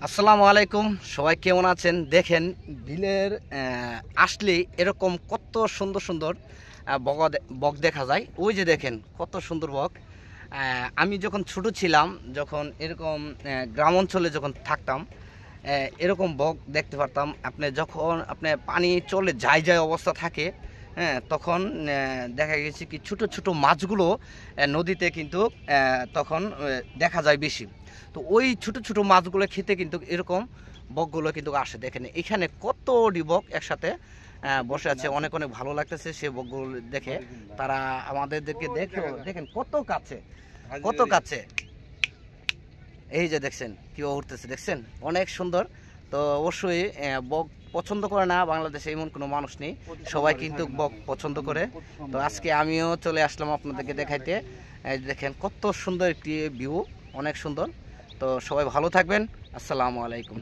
আসসালামু আলাইকুম, সবাই কেমন আছেন? দেখেন বিলের আসলে এরকম কত সুন্দর সুন্দর বক দেখা যায়। ওই যে দেখেন কত সুন্দর বক। আমি যখন ছোট ছিলাম, যখন এরকম গ্রাম অঞ্চলে যখন থাকতাম, এরকম বক দেখতে পারতাম। আপনি যখন পানি চলে যায় যায় অবস্থা থাকে, হ্যাঁ, তখন দেখা গেছে কি ছোট ছোট মাছগুলো নদীতে কিন্তু তখন দেখা যায় বেশি। তো ওই ছোট ছোট মাছগুলো খেতে কিন্তু এরকম বকগুলো কিন্তু আসে। দেখেন এখানে কতটি বক একসাথে বসে আছে, অনেক অনেক ভালো লাগতেছে সে বকগুলো দেখে। তারা আমাদেরকে দেখে দেখেন কত কাছে, কত কাছে। এই যে দেখছেন কীভাবে উঠতেছে, দেখছেন অনেক সুন্দর। তো অবশ্যই বক পছন্দ করে না বাংলাদেশে এমন কোনো মানুষ নেই, সবাই কিন্তু বক পছন্দ করে। তো আজকে আমিও চলে আসলাম আপনাদেরকে দেখাইতে। দেখেন কত সুন্দর একটি ভিউ, অনেক সুন্দর। তো সবাই ভালো থাকবেন। আসসালামু আলাইকুম।